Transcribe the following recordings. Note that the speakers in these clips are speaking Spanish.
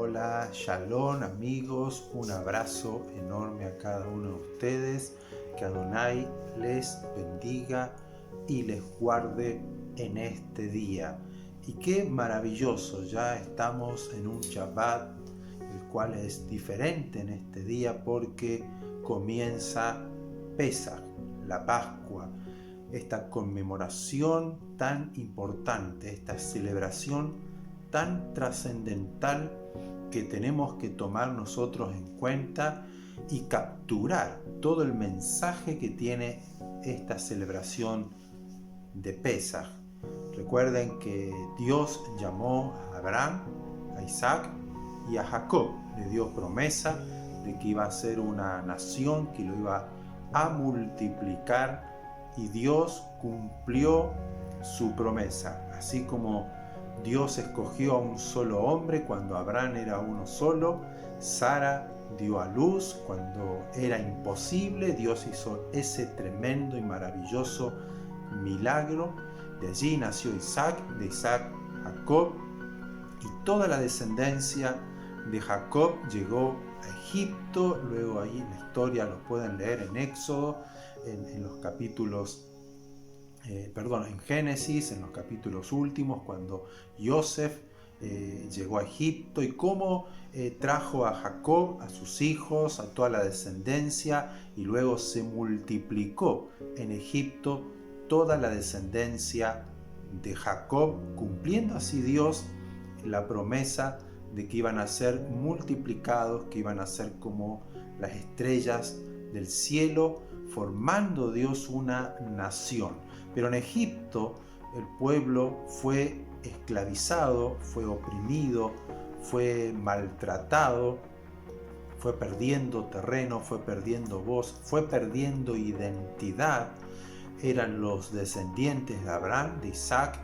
Hola, Shalom amigos, un abrazo enorme a cada uno de ustedes, que Adonai les bendiga y les guarde en este día. Y qué maravilloso, ya estamos en un Shabbat, el cual es diferente en este día porque comienza Pesaj, la Pascua, esta conmemoración tan importante, esta celebración tan trascendental que tenemos que tomar nosotros en cuenta y capturar todo el mensaje que tiene esta celebración de Pesaj. Recuerden que Dios llamó a Abraham, a Isaac y a Jacob. Le dio promesa de que iba a ser una nación, que lo iba a multiplicar, y Dios cumplió su promesa. Así como Dios escogió a un solo hombre cuando Abraham era uno solo, Sara dio a luz cuando era imposible. Dios hizo ese tremendo y maravilloso milagro. De allí nació Isaac, de Isaac Jacob, y toda la descendencia de Jacob llegó a Egipto. Luego ahí en la historia lo pueden leer en Éxodo, en los capítulos en Génesis, en los capítulos últimos, cuando Yosef llegó a Egipto, y cómo trajo a Jacob, a sus hijos, a toda la descendencia, y luego se multiplicó en Egipto toda la descendencia de Jacob, cumpliendo así Dios la promesa de que iban a ser multiplicados, que iban a ser como las estrellas del cielo, formando Dios una nación. Pero en Egipto el pueblo fue esclavizado, fue oprimido, fue maltratado, fue perdiendo terreno, fue perdiendo voz, fue perdiendo identidad. Eran los descendientes de Abraham, de Isaac,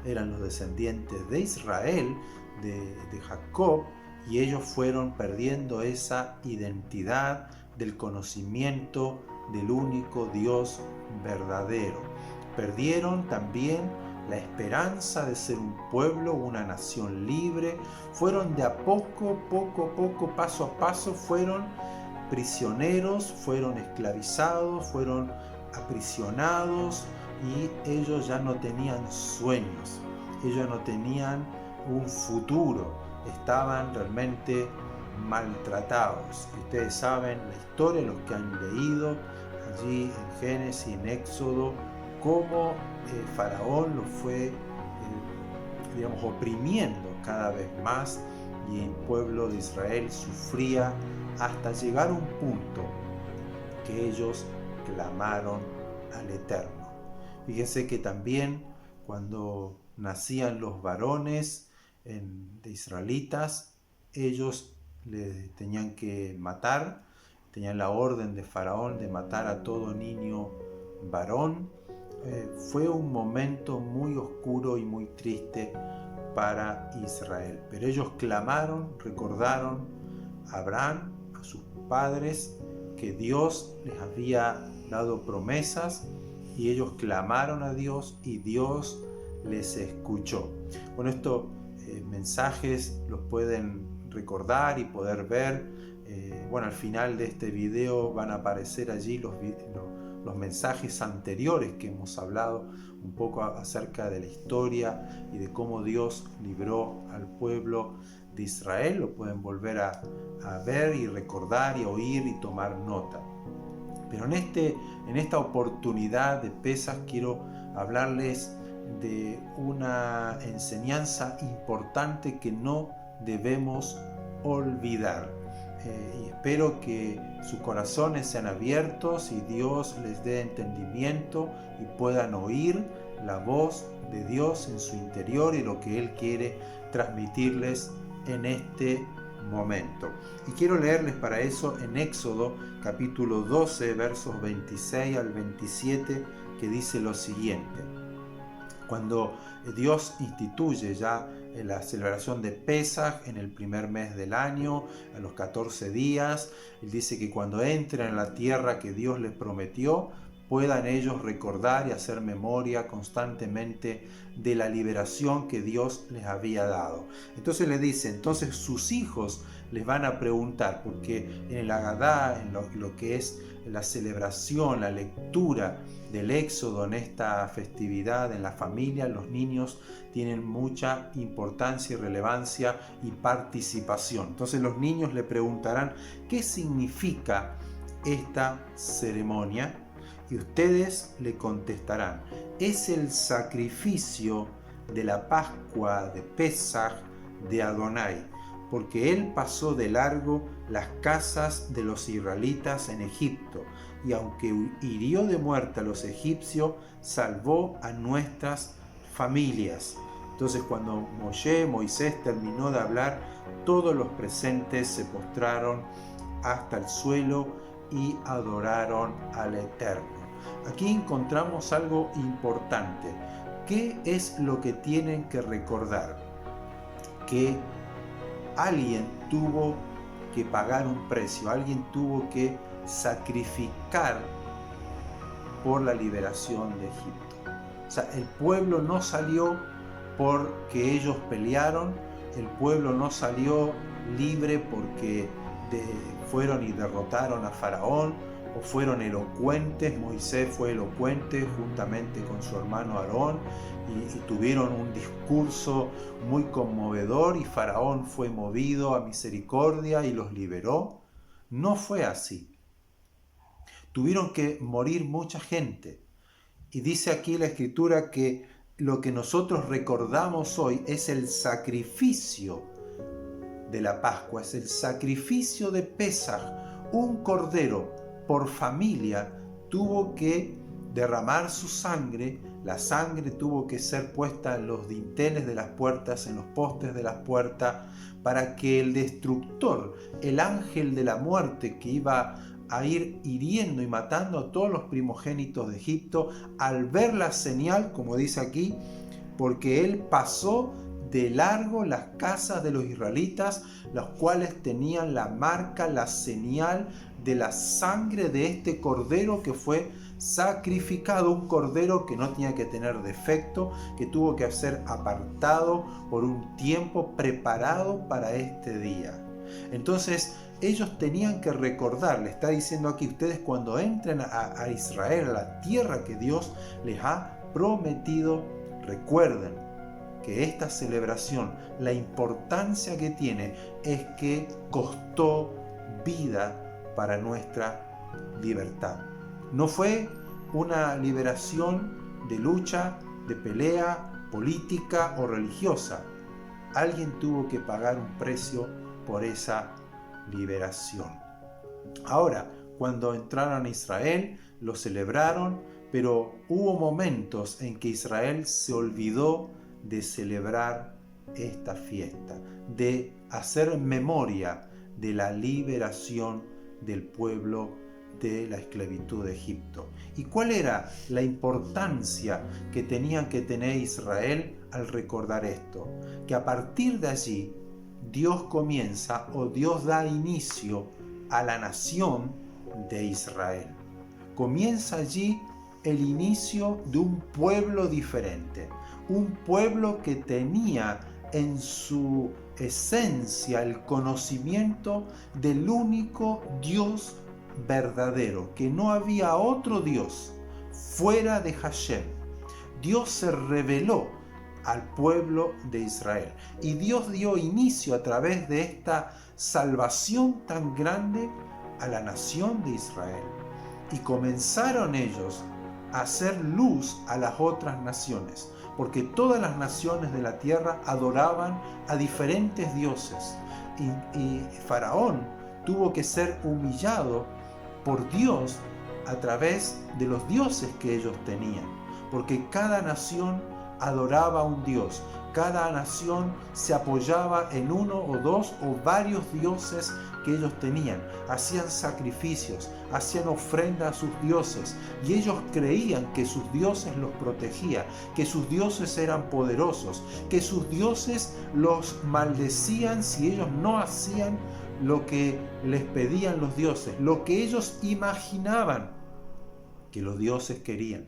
eran los descendientes de Israel, de Jacob, y ellos fueron perdiendo esa identidad del conocimiento del único Dios verdadero. Perdieron también la esperanza de ser un pueblo, una nación libre. Fueron de a poco, paso a paso, fueron prisioneros, fueron esclavizados, fueron aprisionados, y ellos ya no tenían sueños, ellos no tenían un futuro, estaban realmente maltratados. Ustedes saben la historia, los que han leído allí en Génesis, en Éxodo, cómo Faraón lo fue oprimiendo cada vez más, y el pueblo de Israel sufría hasta llegar a un punto que ellos clamaron al Eterno. Fíjense que también cuando nacían los varones de israelitas, ellos le tenían que matar, tenían la orden de Faraón de matar a todo niño varón. Fue un momento muy oscuro y muy triste para Israel, pero ellos clamaron, recordaron a Abraham, a sus padres, que Dios les había dado promesas, y ellos clamaron a Dios y Dios les escuchó. Bueno, estos mensajes los pueden recordar y poder ver. Al final de este video van a aparecer allí los mensajes anteriores que hemos hablado un poco acerca de la historia y de cómo Dios libró al pueblo de Israel. Lo pueden volver a ver y recordar y oír y tomar nota. Pero en esta oportunidad de Pesaj quiero hablarles de una enseñanza importante que no debemos olvidar. Y espero que sus corazones sean abiertos y Dios les dé entendimiento y puedan oír la voz de Dios en su interior y lo que Él quiere transmitirles en este momento. Y quiero leerles para eso en Éxodo capítulo 12 versos 26 al 27, que dice lo siguiente: cuando Dios instituye ya la celebración de Pesaj en el primer mes del año, a los 14 días, Él dice que cuando entren en la tierra que Dios les prometió, puedan ellos recordar y hacer memoria constantemente de la liberación que Dios les había dado. Entonces le dice, entonces sus hijos les van a preguntar, porque en el Agadá, en lo que es la celebración, la lectura del Éxodo en esta festividad, en la familia, los niños tienen mucha importancia y relevancia y participación. Entonces los niños le preguntarán, ¿qué significa esta ceremonia? Y ustedes le contestarán, es el sacrificio de la Pascua de Pesaj de Adonai, porque él pasó de largo las casas de los israelitas en Egipto, y aunque hirió de muerte a los egipcios, salvó a nuestras familias. Entonces cuando Moisés terminó de hablar, todos los presentes se postraron hasta el suelo y adoraron al Eterno. Aquí encontramos algo importante. ¿Qué es lo que tienen que recordar? Que alguien tuvo que pagar un precio, alguien tuvo que sacrificar por la liberación de Egipto. O sea, el pueblo no salió porque ellos pelearon, el pueblo no salió libre porque fueron y derrotaron a Faraón o fueron elocuentes. Moisés fue elocuente juntamente con su hermano Aarón y tuvieron un discurso muy conmovedor y Faraón fue movido a misericordia y los liberó. No fue así. Tuvieron que morir mucha gente. Y dice aquí la Escritura que lo que nosotros recordamos hoy es el sacrificio de la Pascua, es el sacrificio de Pesaj. Un cordero por familia tuvo que derramar su sangre, la sangre tuvo que ser puesta en los dinteles de las puertas, en los postes de las puertas, para que el destructor, el ángel de la muerte que iba a ir hiriendo y matando a todos los primogénitos de Egipto, al ver la señal, como dice aquí, porque él pasó de largo las casas de los israelitas, los cuales tenían la marca, la señal de la sangre de este cordero que fue sacrificado, un cordero que no tenía que tener defecto, que tuvo que ser apartado por un tiempo preparado para este día. Entonces ellos tenían que recordar, le está diciendo aquí, ustedes cuando entren a Israel, a la tierra que Dios les ha prometido, recuerden que esta celebración, la importancia que tiene es que costó vida para nuestra libertad. No fue una liberación de lucha, de pelea política o religiosa. Alguien tuvo que pagar un precio por esa liberación. Ahora, cuando entraron a Israel, lo celebraron, pero hubo momentos en que Israel se olvidó de celebrar esta fiesta, de hacer memoria de la liberación del pueblo de la esclavitud de Egipto. ¿Y cuál era la importancia que tenían que tener Israel al recordar esto? Que a partir de allí Dios comienza o Dios da inicio a la nación de Israel. Comienza allí el inicio de un pueblo diferente, un pueblo que tenía en su esencia el conocimiento del único Dios verdadero, que no había otro Dios fuera de Hashem. Dios se reveló al pueblo de Israel y Dios dio inicio a través de esta salvación tan grande a la nación de Israel, y comenzaron ellos a hacer luz a las otras naciones, porque todas las naciones de la tierra adoraban a diferentes dioses y Faraón tuvo que ser humillado por Dios a través de los dioses que ellos tenían, porque cada nación adoraba a un dios, cada nación se apoyaba en uno o dos o varios dioses que ellos tenían, hacían sacrificios, hacían ofrenda a sus dioses, y ellos creían que sus dioses los protegían, que sus dioses eran poderosos, que sus dioses los maldecían si ellos no hacían lo que les pedían los dioses, lo que ellos imaginaban que los dioses querían.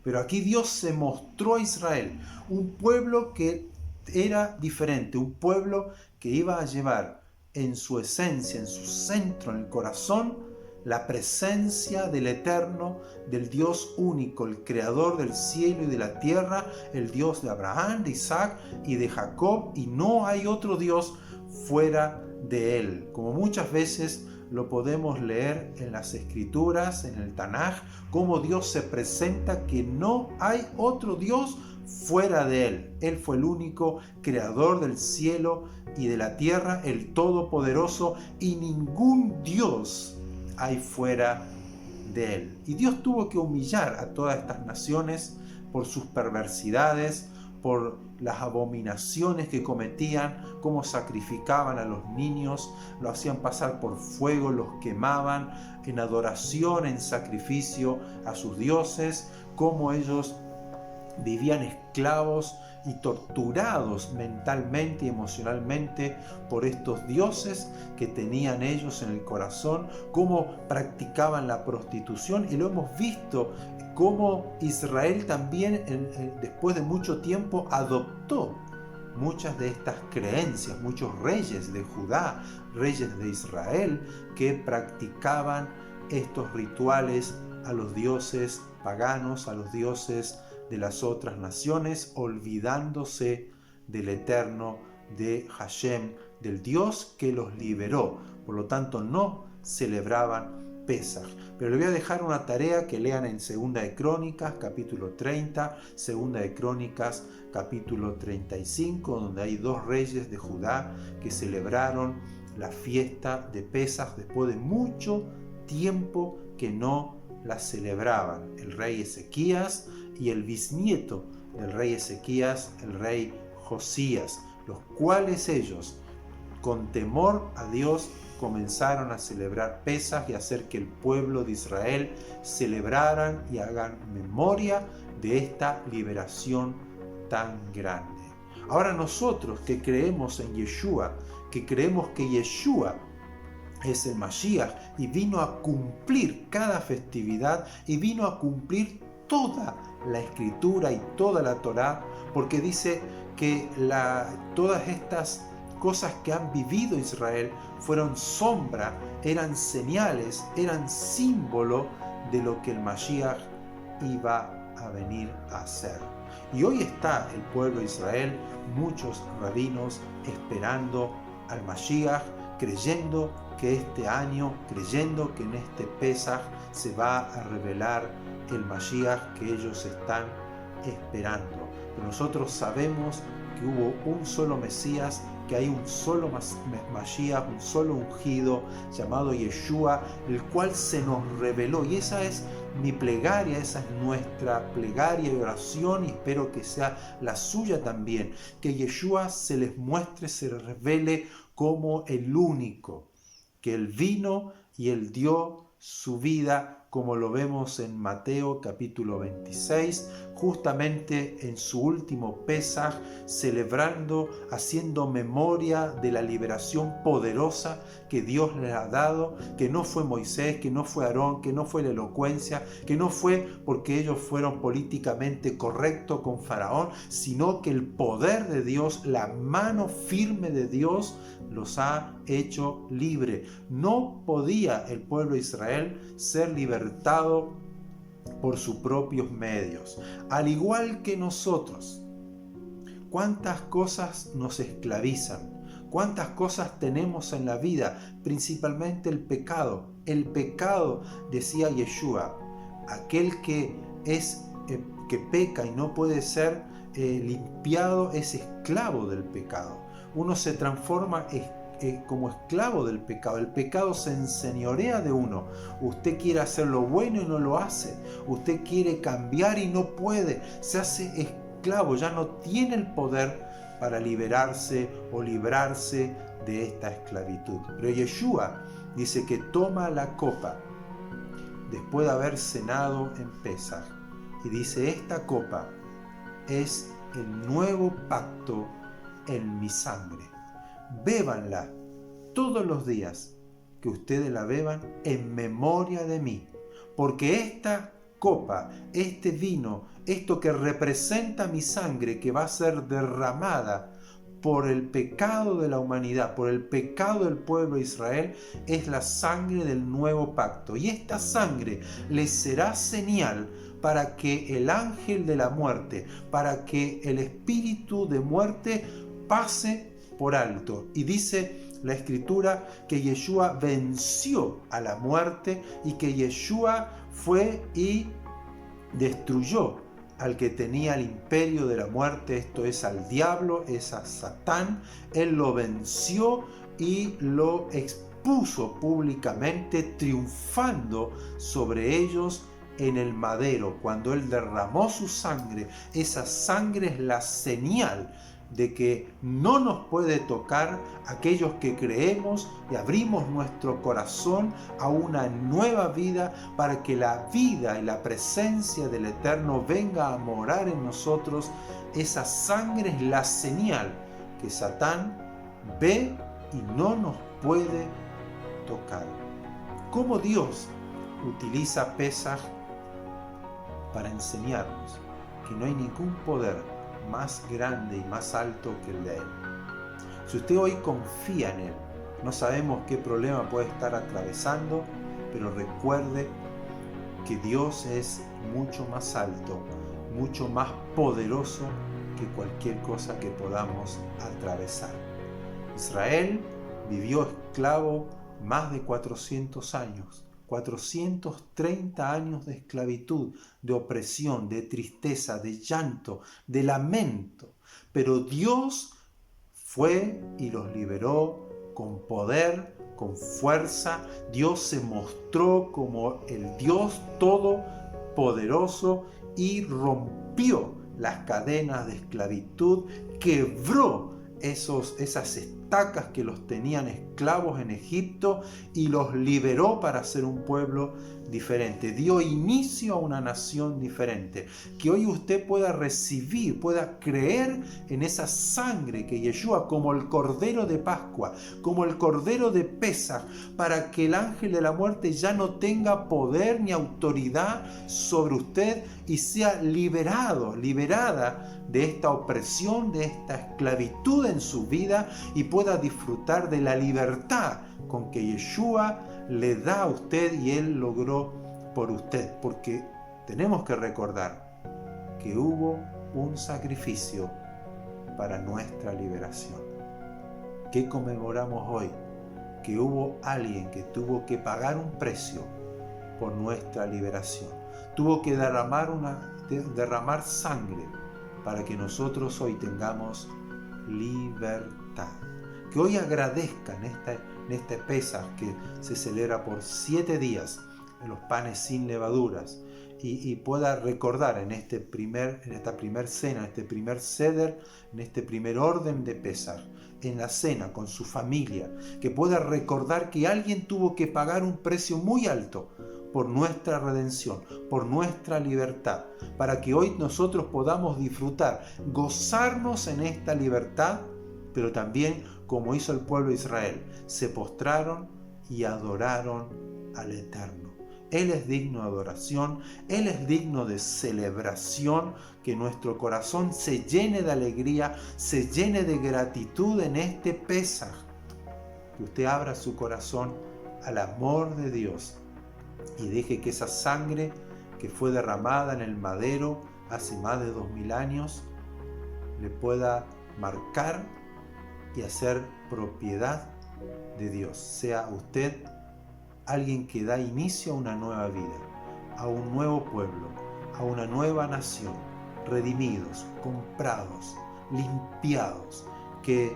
Pero aquí Dios se mostró a Israel, un pueblo que era diferente, un pueblo que iba a llevar en su esencia, en su centro, en el corazón, la presencia del Eterno, del Dios único, el Creador del cielo y de la tierra, el Dios de Abraham, de Isaac y de Jacob, y no hay otro Dios fuera de él. Como muchas veces lo podemos leer en las Escrituras, en el Tanaj, cómo Dios se presenta que no hay otro Dios fuera de él. Él fue el único creador del cielo y de la tierra, el todopoderoso, y ningún Dios hay fuera de él. Y Dios tuvo que humillar a todas estas naciones por sus perversidades, por las abominaciones que cometían, cómo sacrificaban a los niños, lo hacían pasar por fuego, los quemaban en adoración, en sacrificio a sus dioses, cómo ellos vivían esclavos y torturados mentalmente y emocionalmente por estos dioses que tenían ellos en el corazón, cómo practicaban la prostitución, y lo hemos visto cómo Israel también después de mucho tiempo adoptó muchas de estas creencias, muchos reyes de Judá, reyes de Israel, que practicaban estos rituales a los dioses paganos, a los dioses de las otras naciones, olvidándose del Eterno, de Hashem, del Dios que los liberó. Por lo tanto, no celebraban Pesaj. Pero le voy a dejar una tarea que lean en Segunda de Crónicas, capítulo 30, Segunda de Crónicas, capítulo 35, donde hay dos reyes de Judá que celebraron la fiesta de Pesaj después de mucho tiempo que no la celebraban. El rey Ezequías y el bisnieto del rey Ezequías, el rey Josías, los cuales ellos, con temor a Dios, comenzaron a celebrar Pesaj y hacer que el pueblo de Israel celebraran y hagan memoria de esta liberación tan grande. Ahora nosotros que creemos en Yeshua, que creemos que Yeshua es el Mashiach y vino a cumplir cada festividad y vino a cumplir toda la Escritura y toda la Torá, porque dice que todas estas cosas que han vivido Israel fueron sombra, eran señales, eran símbolo de lo que el Mashiach iba a venir a hacer. Y hoy está el pueblo de Israel, muchos rabinos esperando al Mashiach, creyendo que este año, creyendo que en este Pesaj se va a revelar el Mashiach que ellos están esperando. Pero nosotros sabemos que hubo un solo Mesías, que hay un solo Mashiach, un solo ungido llamado Yeshua, el cual se nos reveló. Y esa es mi plegaria, esa es nuestra plegaria y oración, y espero que sea la suya también, que Yeshua se les muestre, se les revele como el único, que Él vino y Él dio su vida, como lo vemos en Mateo capítulo 26, justamente en su último Pesaj, celebrando, haciendo memoria de la liberación poderosa que Dios les ha dado, que no fue Moisés, que no fue Aarón, que no fue la elocuencia, que no fue porque ellos fueron políticamente correctos con Faraón, sino que el poder de Dios, la mano firme de Dios, los ha hecho libre. No podía el pueblo de Israel ser libertado por sus propios medios. Al igual que nosotros, cuántas cosas nos esclavizan, cuántas cosas tenemos en la vida, principalmente el pecado. El pecado, decía Yeshua, aquel que peca y no puede ser limpiado es esclavo del pecado. Uno se transforma como esclavo del pecado. El pecado se enseñorea de uno. Usted quiere hacer lo bueno y no lo hace. Usted quiere cambiar y no puede. Se hace esclavo, ya no tiene el poder para liberarse o librarse de esta esclavitud. Pero Yeshua dice que toma la copa después de haber cenado en Pesaj y dice: esta copa es el nuevo pacto en mi sangre. Bébanla todos los días que ustedes la beban en memoria de mí, porque esta copa, este vino, esto que representa mi sangre que va a ser derramada por el pecado de la humanidad, por el pecado del pueblo de Israel, es la sangre del nuevo pacto. Y esta sangre les será señal para que el ángel de la muerte, para que el espíritu de muerte pase por alto. Y dice la Escritura que Yeshua venció a la muerte y que Yeshua fue y destruyó al que tenía el imperio de la muerte, esto es al diablo, es a Satán. Él lo venció y lo expuso públicamente, triunfando sobre ellos en el madero. Cuando Él derramó su sangre, esa sangre es la señal de que no nos puede tocar aquellos que creemos y abrimos nuestro corazón a una nueva vida para que la vida y la presencia del Eterno venga a morar en nosotros. Esa sangre es la señal que Satán ve y no nos puede tocar. ¿Cómo Dios utiliza Pesaj para enseñarnos que no hay ningún poder más grande y más alto que el de Él? Si usted hoy confía en Él, no sabemos qué problema puede estar atravesando, pero recuerde que Dios es mucho más alto, mucho más poderoso que cualquier cosa que podamos atravesar. Israel vivió esclavo más de 400 años. 430 años de esclavitud, de opresión, de tristeza, de llanto, de lamento. Pero Dios fue y los liberó con poder, con fuerza. Dios se mostró como el Dios todopoderoso y rompió las cadenas de esclavitud, quebró esas estacas que los tenían esclavos en Egipto y los liberó para ser un pueblo diferente. Dio inicio a una nación diferente. Que hoy usted pueda recibir, pueda creer en esa sangre que Yeshua, como el Cordero de Pascua, como el Cordero de Pesaj, para que el ángel de la muerte ya no tenga poder ni autoridad sobre usted y sea liberado, liberada de esta opresión, de esta esclavitud en su vida y pueda disfrutar de la libertad con que Yeshua le da a usted y Él logró por usted. Porque tenemos que recordar que hubo un sacrificio para nuestra liberación. ¿Qué conmemoramos hoy? Que hubo alguien que tuvo que pagar un precio por nuestra liberación. Tuvo que derramar sangre para que nosotros hoy tengamos libertad. Que hoy agradezcan en este Pesaj que se celebra por 7 días en los panes sin levaduras y pueda recordar en esta primer cena, en este primer seder, en este primer orden de Pesaj, en la cena con su familia, que pueda recordar que alguien tuvo que pagar un precio muy alto por nuestra redención, por nuestra libertad, para que hoy nosotros podamos disfrutar, gozarnos en esta libertad, pero también, como hizo el pueblo de Israel, se postraron y adoraron al Eterno. Él es digno de adoración, Él es digno de celebración, que nuestro corazón se llene de alegría, se llene de gratitud en este Pesaj. Que usted abra su corazón al amor de Dios y deje que esa sangre que fue derramada en el madero hace más de 2000 años le pueda marcar y hacer propiedad de Dios. Sea usted alguien que da inicio a una nueva vida, a un nuevo pueblo, a una nueva nación, redimidos, comprados, limpiados, que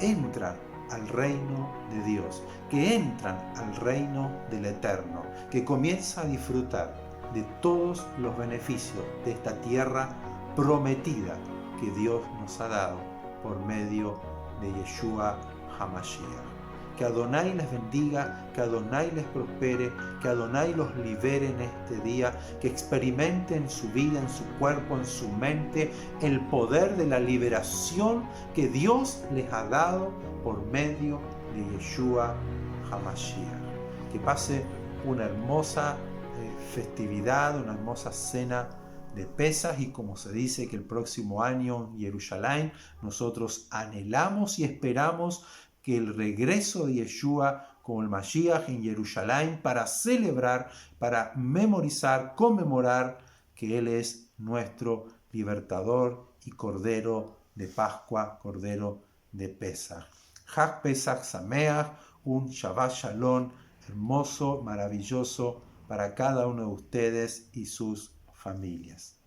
entran al reino de Dios, que entran al reino del Eterno, que comienza a disfrutar de todos los beneficios de esta tierra prometida que Dios nos ha dado por medio de Yeshua HaMashiach. Que Adonai les bendiga, que Adonai les prospere, que Adonai los libere en este día, que experimenten en su vida, en su cuerpo, en su mente, el poder de la liberación que Dios les ha dado por medio de Yeshua HaMashiach. Que pase una hermosa festividad, una hermosa cena de Pesaj, y como se dice que el próximo año en Jerusalén nosotros anhelamos y esperamos que el regreso de Yeshua como el Mashiach en Jerusalén para celebrar, para memorizar, conmemorar que Él es nuestro libertador y Cordero de Pascua, Cordero de Pesaj. Hag Pesach Sameach, un Shabbat Shalom hermoso, maravilloso para cada uno de ustedes y sus familias.